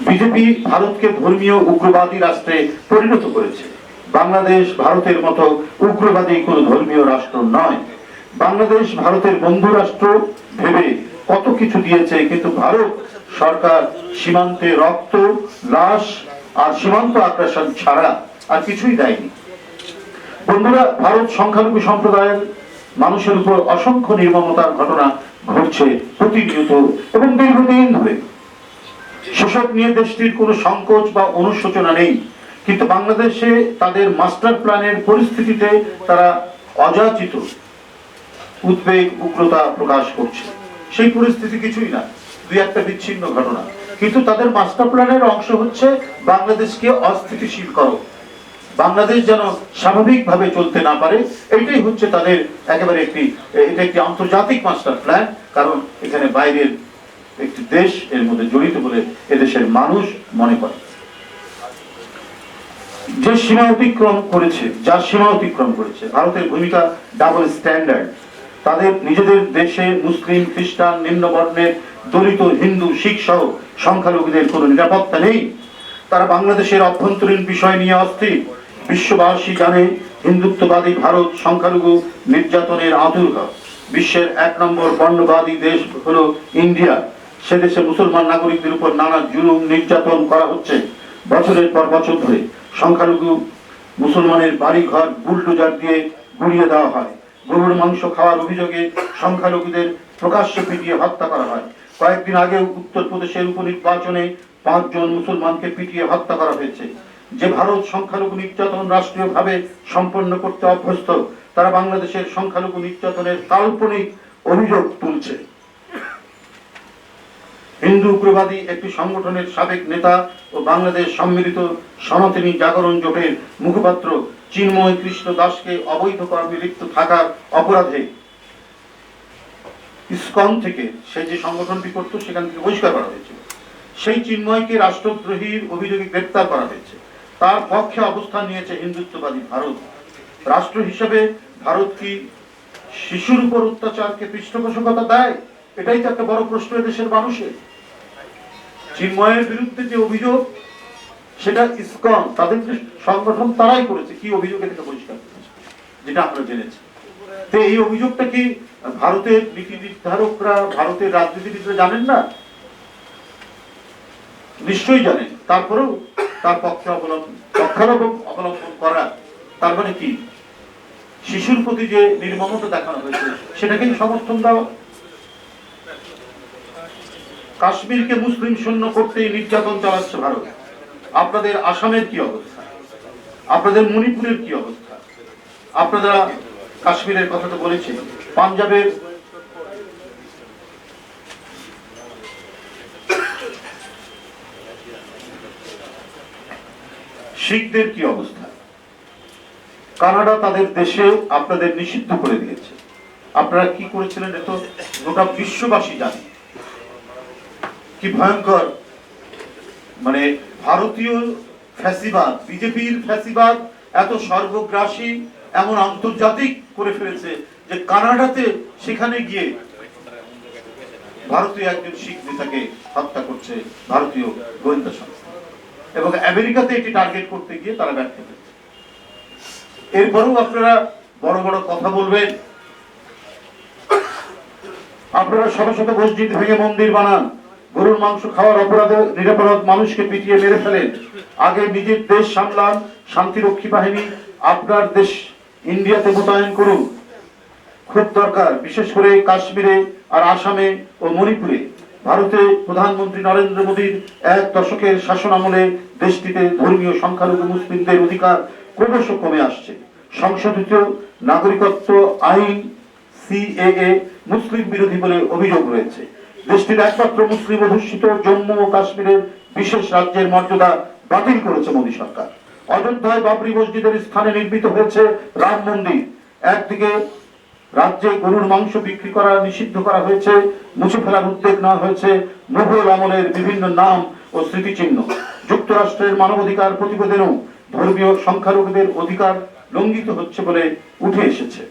BJP ভারতকে ধর্মীয় উগ্রবাদী রাষ্ট্রে পরিণত করেছে। বাংলাদেশ ভারতের মতো উগ্রবাদী কোনো ধর্মীয় রাষ্ট্র নয়। বাংলাদেশ ভারতের বন্ধু রাষ্ট্র ভেবে কত কিছু দিয়েছে, কিন্তু ভারত সরকার সীমান্তে রক্ত, লাশ আর সীমান্ত আগ্রাসন ছাড়া আর কিছুই দেয়নি। বন্ধুরা, ভারত সংখ্যালঘু সম্প্রদায়ের মানুষের উপর অসংখ্য নির্মমতার ঘটনা ঘটছে প্রতিনিয়ত এবং দীর্ঘদিন ধরে। সেসব নিয়ে দেশটির কোনো সংকোচ বা অনুশোচনা নেই, কিন্তু বাংলাদেশে তাদের মাস্টার প্ল্যানের পরিস্থিতিতে তারা অযাচিত উদ্বেগ, উগ্রতা প্রকাশ করছে। সেই পরিস্থিতি কিছুই না, দুই একটা বিচ্ছিন্ন ঘটনা, কিন্তু তাদের মাস্টার প্ল্যানের অংশ হচ্ছে বাংলাদেশকে অস্থিতিশীল করো, বাংলাদেশ যেন স্বাভাবিকভাবে চলতে না পারে। এইটাই হচ্ছে তাদের একেবারে এটা একটি আন্তর্জাতিক মাস্টার প্ল্যান, কারণ এখানে বাইরের একটি দেশ এর মধ্যে জড়িত বলে এদেশের মানুষ মনে করে। যে সীমা অতিক্রম করেছে, যার সীমা অতিক্রম করেছে, ভারতের ভূমিকা ডাবল স্ট্যান্ডার্ড। তাদের নিজেদের দেশে মুসলিম, খ্রিস্টান, নিম্নবর্ণের, দলিত, হিন্দু, শিখ সহ সংখ্যালঘুদের কোনো নিরাপত্তা নেই। তারা বাংলাদেশের অভ্যন্তরীণ বিষয় নিয়ে অস্থির। বিশ্ববাসী জানে হিন্দুত্ববাদী ভারত সংখ্যালঘু নির্যাতনের আতুরঘর। বিশ্বের 1 নম্বর বর্ণবাদী দেশ হলো ইন্ডিয়া। সে দেশে মুসলমান নাগরিকদের উপর নানা জুলুম, নির্যাতন করা হচ্ছে বছরের পর বছর ধরে। সংখ্যালঘু মুসলমানের বাড়ি ঘর বুলডোজার দিয়ে গুড়িয়ে দেওয়া হয়। গরুর মাংস খাওয়ার অভিযোগে সংখ্যালঘুদের প্রকাশ্যে পিটিয়ে হত্যা করা হয়। কয়েকদিন আগে উত্তরপ্রদেশের উপনির্বাচনে 5 জন মুসলমানকে পিটিয়ে হত্যা করা হয়েছে। যে ভারত সংখ্যালঘু নির্যাতন রাষ্ট্রীয়ভাবে সম্পন্ন করতে অভ্যস্ত, তারা বাংলাদেশের সংখ্যালঘু নির্যাতনের কাল্পনিক অভিযোগ তুলছে। হিন্দু উগ্রবাদী একটি সংগঠনের সাবেক নেতা ও বাংলাদেশ সম্মিলিত সনাতনী জাগরণ জোটের মুখপাত্র চিন্ময় কৃষ্ণ দাসকে অবৈধ কর্মে লিপ্ত থাকার অপরাধে ইসকন থেকে, সে যে সংগঠনটি করত সেখান থেকে বহিষ্কার করা হয়েছিল। সেই চিন্ময়কে রাষ্ট্রদ্রোহীর অভিযোগে গ্রেপ্তার করা হয়েছে। তার পক্ষে অবস্থান নিয়েছে হিন্দুত্ববাদী ভারত। রাষ্ট্র হিসেবে ভারত কি শিশুর উপর অত্যাচারকে পৃষ্ঠপোষকতা দেয়? এটাই তো একটা বড় প্রশ্ন দেশের মানুষের। চিন্ময়ের বিরুদ্ধে যে অভিযোগ, সেটা ইসকন, তাদের যে সংগঠন, তারাই করেছে। কি অভিযোগে থেকে বহিষ্কার করেছে, যেটা আমরা জেনেছি। তো এই অভিযোগটা কি ভারতের নীতি নির্ধারকরা, ভারতের রাজনীতিবিদরা জানেন না? নিশ্চয়ই জানেন। তারপরেও তার অবলম্বন করা, তার মানে কি শিশুর প্রতি যে নির্মমতা দেখানো হয়েছে সেটাকেই সমর্থন দেওয়া। কাশ্মীরকে মুসলিম শূন্য করতেই নির্যাতন চালাচ্ছে ভারত। আপনাদের আসামের কি অবস্থা? আপনাদের মণিপুরের কি অবস্থা? আপনারা কাশ্মীরের কথা তো বলেছেন, পাঞ্জাবের শিখদের কি অবস্থা? কানাডা তাদের দেশে আপনাদের নিষিদ্ধ করে দিয়েছে। আপনারা কি করেছিলেন এত গোটা বিশ্ববাসী জানে। কি ভয়ঙ্কর, মানে ভারতীয় ফ্যাসিবাদ, বিজেপির ফ্যাসিবাদ এত সর্বগ্রাসী, এমন আন্তর্জাতিক করে ফেলেছে যে কানাডাতে সেখানে গিয়ে ভারতীয় একজন শিখ নেতাকে হত্যা করছে ভারতীয় গোয়েন্দা সংস্থা, এবং আমেরিকাতে এটি টার্গেট করতে গিয়ে তারা ব্যর্থ হয়েছে। এরপরেও আপনারা বড় বড় কথা বলবেন। আপনারা শত শত মসজিদ ভেঙে মন্দির বানান, গরুর মাংস খাওয়ার অপরাধে নিরপরাধ মানুষকে পিটিয়ে মেরে ফেলেন। আগে নিজের দেশ সামলান, শান্তিরক্ষী বাহিনী আপনার দেশ ইন্ডিয়াতে মোতায়েন করুন। খুব দরকার, বিশেষ করে কাশ্মীরে আর আসামে ও মণিপুরে। ভারতে প্রধানমন্ত্রী নরেন্দ্র মোদীর 1 দশকের শাসন আমলে দেশটিতে ধর্মীয় সংখ্যালঘু মুসলিমদের অধিকার ক্রমশ কমে আসছে। সংশোধিত নাগরিকত্ব আইন সিএএ মুসলিম বিরোধী বলে অভিযোগ রয়েছে। দেশটির একমাত্র মুসলিম অধ্যুষিত জম্মু ও কাশ্মীরের বিশেষ রাজ্যের মর্যাদা বাতিল করেছে মোদী সরকার। অযোধ্যায় বাবরি মসজিদের স্থানে নির্মিত হয়েছে রাম মন্দির। একদিকে রাজ্যে গরুর মাংস বিক্রি করা নিষিদ্ধ করা হয়েছে, মুছে ফেলার উদ্যোগ নেওয়া হয়েছে মুঘল আমলের বিভিন্ন নাম ও স্মৃতিচিহ্ন। যুক্তরাষ্ট্রের মানবাধিকার প্রতিবেদনেও ধর্মীয় সংখ্যালঘুদের অধিকার লঙ্ঘিত হচ্ছে বলে উঠে এসেছে।